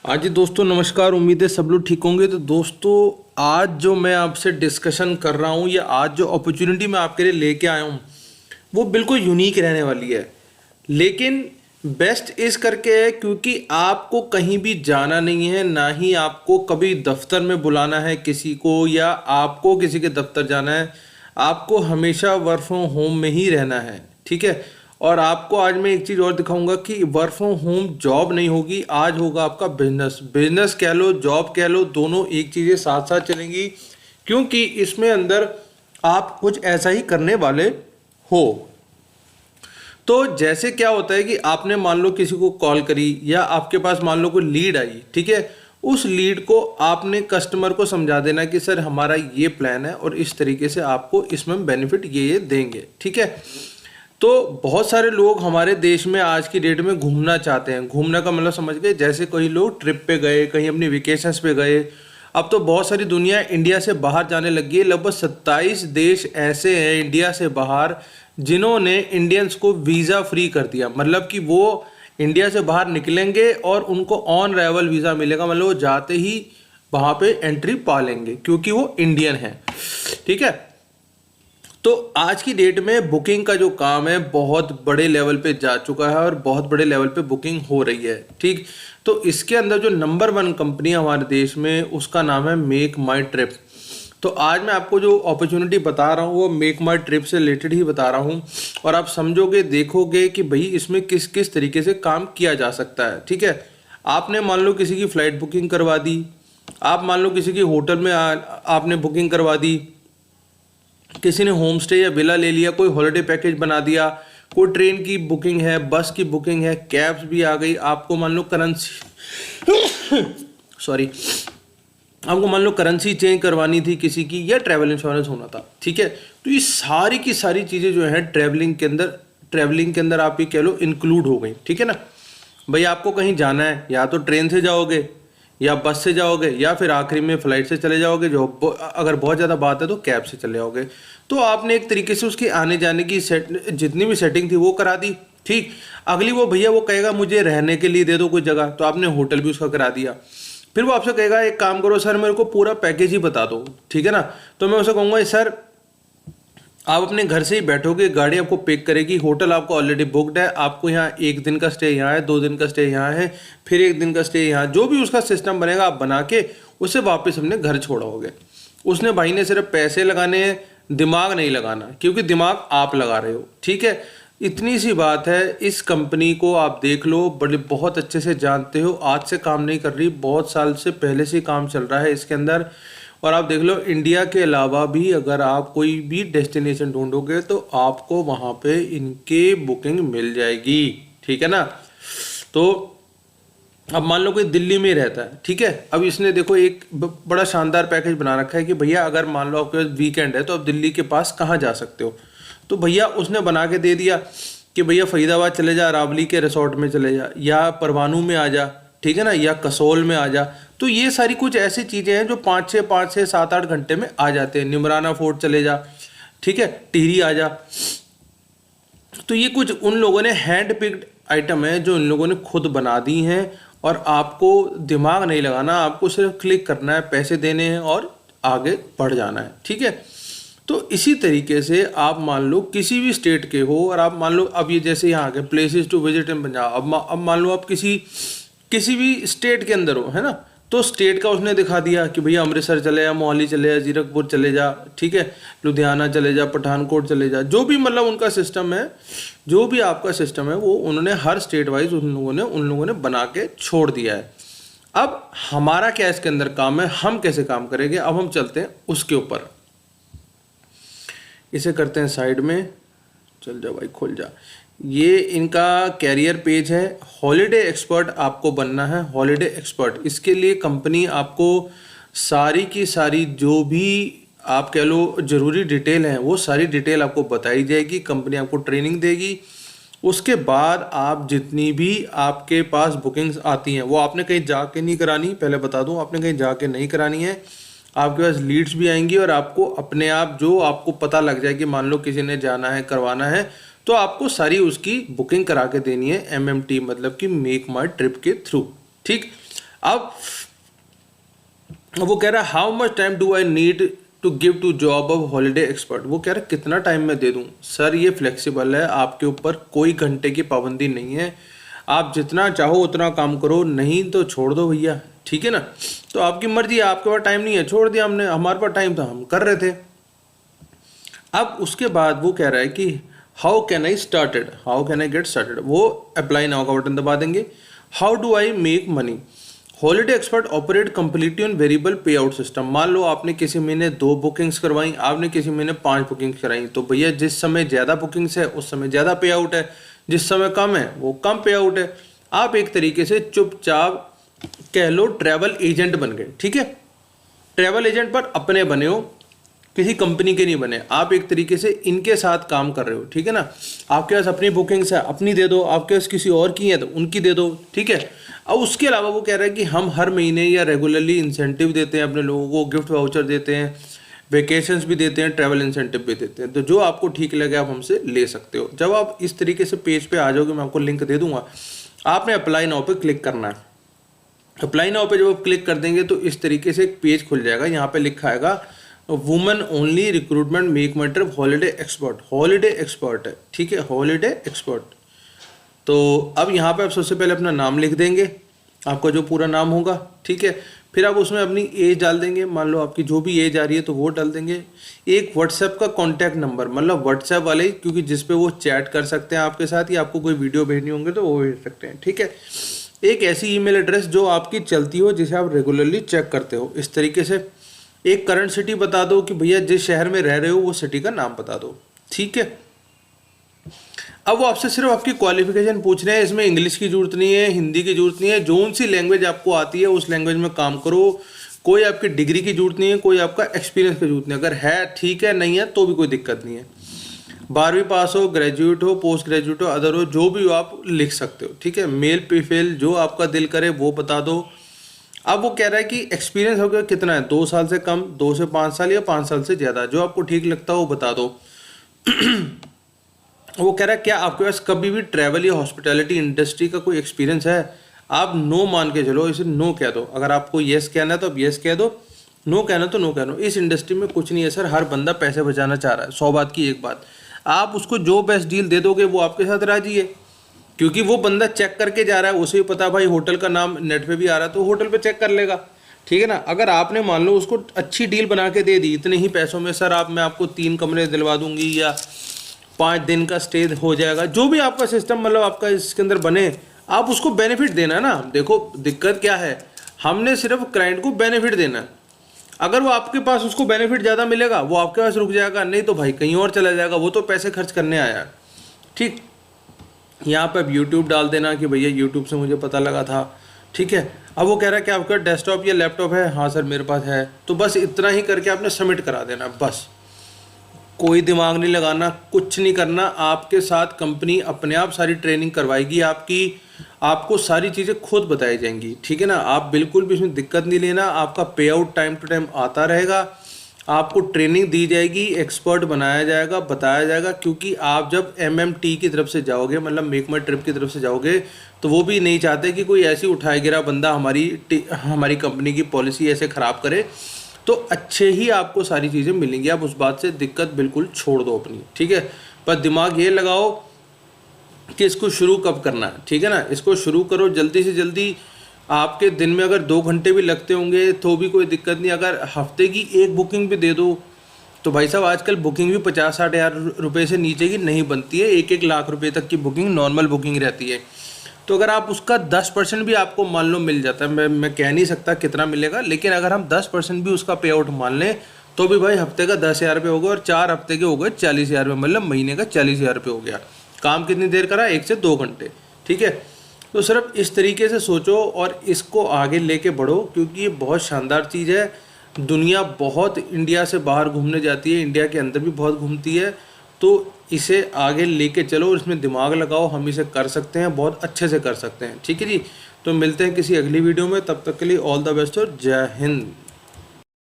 हाँ जी दोस्तों, नमस्कार। उम्मीद है सब लोग ठीक होंगे। तो दोस्तों, आज जो मैं आपसे डिस्कशन कर रहा हूँ या आज जो अपॉर्चुनिटी मैं आपके लिए लेके आया हूँ वो बिल्कुल यूनिक रहने वाली है। लेकिन बेस्ट इस करके है क्योंकि आपको कहीं भी जाना नहीं है, ना ही आपको कभी दफ्तर में बुलाना है किसी को या आपको किसी के दफ्तर जाना है। आपको हमेशा वर्क फ्रॉम होम में ही रहना है, ठीक है। और आपको आज मैं एक चीज़ और दिखाऊंगा कि वर्क फ्रॉम होम जॉब नहीं होगी, आज होगा आपका बिजनेस। बिजनेस कह लो, जॉब कह लो, दोनों एक चीज़ें साथ साथ चलेंगी क्योंकि इसमें अंदर आप कुछ ऐसा ही करने वाले हो। तो जैसे क्या होता है कि आपने मान लो किसी को कॉल करी या आपके पास मान लो कोई लीड आई, ठीक है। उस लीड को आपने कस्टमर को समझा देना कि सर हमारा ये प्लान है और इस तरीके से आपको इसमें बेनिफिट ये देंगे, ठीक है। तो बहुत सारे लोग हमारे देश में आज की डेट में घूमना चाहते हैं। घूमने का मतलब समझ गए, जैसे कई लोग ट्रिप पे गए, कहीं अपनी वेकेशंस पे गए। अब तो बहुत सारी दुनिया इंडिया से बाहर जाने लगी है। लगभग 27 देश ऐसे हैं इंडिया से बाहर जिन्होंने इंडियंस को वीज़ा फ्री कर दिया। मतलब कि वो इंडिया से बाहर निकलेंगे और उनको ऑन अराइवल वीज़ा मिलेगा, मतलब वो जाते ही वहाँ पे एंट्री पा लेंगे क्योंकि वो इंडियन है, ठीक है। तो आज की डेट में बुकिंग का जो काम है बहुत बड़े लेवल पे जा चुका है और बहुत बड़े लेवल पे बुकिंग हो रही है, ठीक। तो इसके अंदर जो नंबर 1 कंपनी है हमारे देश में, उसका नाम है मेक माई ट्रिप। तो आज मैं आपको जो अपॉर्चुनिटी बता रहा हूँ वो मेक माई ट्रिप से रिलेटेड ही बता रहा हूँ और आप समझोगे, देखोगे कि भाई इसमें किस किस तरीके से काम किया जा सकता है, ठीक है। आपने मान लो किसी की फ़्लाइट बुकिंग करवा दी, आप मान लो किसी की होटल में आपने बुकिंग करवा दी, किसी ने होम स्टे या विला ले लिया, कोई हॉलिडे पैकेज बना दिया, कोई ट्रेन की बुकिंग है, बस की बुकिंग है, कैब्स भी आ गई। आपको मान लो करेंसी सॉरी आपको मान लो करेंसी चेंज करवानी थी किसी की, या ट्रैवल इंश्योरेंस होना था, ठीक है। तो ये सारी की सारी चीज़ें जो है ट्रैवलिंग के अंदर आप ये कह लो इंक्लूड हो गई, ठीक है ना। भाई आपको कहीं जाना है, या तो ट्रेन से जाओगे या बस से जाओगे या फिर आखिरी में फ्लाइट से चले जाओगे, जो अगर बहुत ज़्यादा बात है तो कैब से चले जाओगे। तो आपने एक तरीके से उसकी आने जाने की जितनी भी सेटिंग थी वो करा दी, ठीक। अगली वो भैया वो कहेगा मुझे रहने के लिए दे दो कोई जगह, तो आपने होटल भी उसका करा दिया। फिर वो आपसे कहेगा एक काम करो सर, मेरे को पूरा पैकेज ही बता दो, ठीक है ना। तो मैं उसे कहूँगा सर आप अपने घर से ही बैठोगे, गाड़ी आपको पिक करेगी, होटल आपको ऑलरेडी बुकड है, आपको यहाँ 1 दिन का स्टे यहाँ है, 2 दिन का स्टे यहाँ है, फिर 1 दिन का स्टे यहाँ, जो भी उसका सिस्टम बनेगा आप बना के उसे वापस अपने घर छोड़ोगे। उसने भाई ने सिर्फ पैसे लगाने हैं, दिमाग नहीं लगाना, क्योंकि दिमाग आप लगा रहे हो, ठीक है। इतनी सी बात है। इस कंपनी को आप देख लो, बड़े बहुत अच्छे से जानते हो, आज से काम नहीं कर रही, बहुत साल से पहले से काम चल रहा है इसके अंदर। और आप देख लो इंडिया के अलावा भी अगर आप कोई भी डेस्टिनेशन ढूंढोगे तो आपको वहाँ पे इनके बुकिंग मिल जाएगी, ठीक है ना। तो अब मान लो कोई दिल्ली में रहता है, ठीक है। अब इसने देखो एक बड़ा शानदार पैकेज बना रखा है कि भैया अगर मान लो आपके पास वीकेंड है तो आप दिल्ली के पास कहाँ जा सकते हो। तो भैया उसने बना के दे दिया कि भैया फरीदाबाद चले जा, अरावली के रिसोर्ट में चले जा, या परवाणू में आ जा, ठीक है ना, या कसोल में आ जा। तो ये सारी कुछ ऐसी चीज़ें हैं जो 5 से 7-8 घंटे में आ जाते हैं। निमराना फोर्ट चले जा, ठीक है, टिहरी आ जा। तो ये कुछ उन लोगों ने हैंड पिक्ड आइटम है जो इन लोगों ने खुद बना दी हैं और आपको दिमाग नहीं लगाना, आपको सिर्फ क्लिक करना है, पैसे देने हैं और आगे बढ़ जाना है, ठीक है। तो इसी तरीके से आप मान लो किसी भी स्टेट के हो और आप मान लो अब ये जैसे यहाँ के places to visit in Punjab, अब मान लो आप किसी भी स्टेट के अंदर हो, है ना। तो स्टेट का उसने दिखा दिया कि भैया अमृतसर चले जा, मोहाली चले जा, जीरकपुर चले जा, ठीक है, लुधियाना चले जा, पठानकोट चले जा, जो भी मतलब उनका सिस्टम है, जो भी आपका सिस्टम है वो उन्होंने हर स्टेट वाइज उन लोगों ने बना के छोड़ दिया है। अब हमारा क्या इसके अंदर काम है, हम कैसे काम करेंगे, अब हम चलते हैं उसके ऊपर। इसे करते हैं साइड में, चल जा भाई खुल जा। ये इनका कैरियर पेज है। हॉलीडे एक्सपर्ट आपको बनना है, हॉलीडे एक्सपर्ट। इसके लिए कंपनी आपको सारी की सारी जो भी आप कह लो ज़रूरी डिटेल है वो सारी डिटेल आपको बताई जाएगी, कंपनी आपको ट्रेनिंग देगी। उसके बाद आप जितनी भी आपके पास बुकिंग्स आती हैं वो आपने कहीं जाके नहीं करानी, पहले बता दूं, आपने कहीं जाके नहीं करानी है। आपके पास लीड्स भी आएंगी और आपको अपने आप जो आपको पता लग जाए कि मान लो किसी ने जाना है, करवाना है, तो आपको सारी उसकी बुकिंग करा के देनी है MMT, मतलब कि मेक माई ट्रिप के थ्रू, ठीक। अब वो कह रहा है how much time do I need to give to job of holiday expert. वो कह रहा है कितना टाइम मैं दे दूं। सर ये फ्लेक्सिबल है, आपके ऊपर कोई घंटे की पाबंदी नहीं है, आप जितना चाहो उतना काम करो, नहीं तो छोड़ दो भैया, ठीक है ना। तो आपकी मर्जी है, आपके पास टाइम नहीं है, छोड़ दिया हमने, हमारे पास टाइम था, हम कर रहे थे। अब उसके बाद वो कह रहा है कि how can I started, how can I get started. वो अप्लाई नाउ का बटन दबा देंगे। How do I make money, holiday expert operate completely on variable पे आउट सिस्टम। मान लो आपने किसी महीने 2 बुकिंग्स करवाई, आपने किसी महीने 5 बुकिंग्स कराई, तो भैया जिस समय ज़्यादा बुकिंग्स है उस समय ज़्यादा पे आउट है, जिस समय कम है वो कम पे आउट है। आप एक तरीके से चुपचाप कह लो ट्रैवल एजेंट बन गए, ठीक है। ट्रैवल एजेंट पर अपने बने हो, किसी कंपनी के नहीं बने, आप एक तरीके से इनके साथ काम कर रहे हो, ठीक है ना। आपके पास अपनी बुकिंग्स है, अपनी दे दो, आपके पास किसी और की है तो उनकी दे दो, ठीक है। अब उसके अलावा वो कह रहा है कि हम हर महीने या रेगुलरली इंसेंटिव देते हैं अपने लोगों को, गिफ्ट वाउचर देते हैं, वेकेशंस भी देते हैं, ट्रैवल इंसेंटिव भी देते हैं, तो जो आपको ठीक लगे आप हमसे ले सकते हो। जब आप इस तरीके से पेज पे आ जाओगे, मैं आपको लिंक दे दूंगा, आपने अप्लाई नाउ पे क्लिक करना है। अप्लाई नाउ पे जब आप क्लिक कर देंगे तो इस तरीके से एक पेज खुल जाएगा। यहाँ पे लिखा आएगा वुमेन ओनली रिक्रूटमेंट मेक माई trip holiday expert, holiday expert है, ठीक है, हॉलीडे एक्सपर्ट। तो अब यहाँ पे आप सबसे पहले अपना नाम लिख देंगे, आपका जो पूरा नाम होगा, ठीक है। फिर आप उसमें अपनी एज डाल देंगे, मान लो आपकी जो भी एज आ रही है तो वो डाल देंगे। एक व्हाट्सएप का कॉन्टैक्ट नंबर, मतलब व्हाट्सएप वाले, क्योंकि जिस पे वो चैट कर सकते हैं आपके साथ, या आपको कोई वीडियो भेजनी होंगे तो वो भेज सकते हैं, ठीक है। एक ऐसी ईमेल एड्रेस जो आपकी चलती हो, जिसे आप रेगुलरली चेक करते हो, इस तरीके से। एक करंट सिटी बता दो कि भैया जिस शहर में रह रहे हो वो सिटी का नाम बता दो, ठीक है। अब वो आपसे सिर्फ आपकी क्वालिफिकेशन पूछ रहे हैं, इसमें इंग्लिश की जरूरत नहीं है, हिंदी की जरूरत नहीं है, जो सी लैंग्वेज आपको आती है उस लैंग्वेज में काम करो। कोई आपकी डिग्री की जरूरत नहीं है, कोई आपका एक्सपीरियंस की जरूरत नहीं, अगर है ठीक है, नहीं है तो भी कोई दिक्कत नहीं है। 12वीं पास हो, ग्रेजुएट हो, पोस्ट ग्रेजुएट हो, अदर हो, जो भी हो आप लिख सकते हो, ठीक है। मेल फीमेल जो आपका दिल करे वो बता दो। अब वो कह रहा है कि एक्सपीरियंस हो गया कितना है, 2 साल से कम, 2 से 5 साल या 5 साल से ज़्यादा, जो आपको ठीक लगता हो वो बता दो। वो कह रहा है क्या आपके पास कभी भी ट्रैवल या हॉस्पिटैलिटी इंडस्ट्री का कोई एक्सपीरियंस है। आप नो मान के चलो, इसे नो कह दो। अगर आपको येस कहना है तो आप येस कह दो, नो कहना तो नो कह दो। इस इंडस्ट्री में कुछ नहीं है सर, हर बंदा पैसे बचाना चाह रहा है, 100 बात की एक बात। आप उसको जो बेस्ट डील दे दोगे वो आपके साथ राजी है, क्योंकि वो बंदा चेक करके जा रहा है, उसे भी पता भाई होटल का नाम नेट पे भी आ रहा है तो होटल पे चेक कर लेगा, ठीक है ना। अगर आपने मान लो उसको अच्छी डील बना के दे दी, इतने ही पैसों में सर मैं आपको 3 कमरे दिलवा दूंगी या 5 दिन का स्टे हो जाएगा, जो भी आपका सिस्टम मतलब आपका इसके अंदर बने, आप उसको बेनिफिट देना ना। देखो दिक्कत क्या है, हमने सिर्फ क्लाइंट को बेनिफिट देना है। अगर वो आपके पास उसको बेनिफिट ज़्यादा मिलेगा वो आपके पास रुक जाएगा, नहीं तो भाई कहीं और चला जाएगा, वो तो पैसे खर्च करने आया है, ठीक। यहाँ पे अब यूट्यूब डाल देना कि भैया यूट्यूब से मुझे पता लगा था, ठीक है। अब वो कह रहा है कि आपका डेस्कटॉप या लैपटॉप है, हाँ सर मेरे पास है, तो बस इतना ही करके आपने सबमिट करा देना, बस कोई दिमाग नहीं लगाना, कुछ नहीं करना। आपके साथ कंपनी अपने आप सारी ट्रेनिंग करवाएगी आपको सारी चीज़ें खुद बताई जाएंगी, ठीक है ना। आप बिल्कुल भी इसमें दिक्कत नहीं लेना, आपका पे आउट टाइम टू टाइम आता रहेगा, आपको ट्रेनिंग दी जाएगी, एक्सपर्ट बनाया जाएगा, बताया जाएगा। क्योंकि आप जब MMT की तरफ से जाओगे, मतलब मेक माई ट्रिप की तरफ से जाओगे, तो वो भी नहीं चाहते कि कोई ऐसी उठाए गिरा बंदा हमारी कंपनी की पॉलिसी ऐसे ख़राब करे, तो अच्छे ही आपको सारी चीज़ें मिलेंगी। आप उस बात से दिक्कत बिल्कुल छोड़ दो अपनी, ठीक है। पर दिमाग ये लगाओ कि इसको शुरू कब करना है, ठीक है ना। इसको शुरू करो जल्दी से जल्दी। आपके दिन में अगर 2 घंटे भी लगते होंगे तो भी कोई दिक्कत नहीं। अगर हफ्ते की एक बुकिंग भी दे दो तो भाई साहब आजकल बुकिंग भी 50-60 हज़ार रुपये से नीचे की नहीं बनती है, 1-1 लाख रुपए तक की बुकिंग नॉर्मल बुकिंग रहती है। तो अगर आप उसका 10% भी आपको मान लो मिल जाता है, मैं कह नहीं सकता कितना मिलेगा, लेकिन अगर हम 10% भी उसका पे आउट मान लें तो भी भाई हफ्ते का 10,000 रुपये हो गया, और 4 हफ्ते के हो गए 40,000 रुपये, मतलब महीने का 40,000 रुपये हो गया। काम कितनी देर करा, 1 से 2 घंटे, ठीक है। तो सिर्फ इस तरीके से सोचो और इसको आगे लेके बढ़ो, क्योंकि ये बहुत शानदार चीज़ है। दुनिया बहुत इंडिया से बाहर घूमने जाती है, इंडिया के अंदर भी बहुत घूमती है, तो इसे आगे लेके चलो, इसमें दिमाग लगाओ, हम इसे कर सकते हैं, बहुत अच्छे से कर सकते हैं, ठीक है जी। तो मिलते हैं किसी अगली वीडियो में, तब तक के लिए ऑल द बेस्ट और जय हिंद।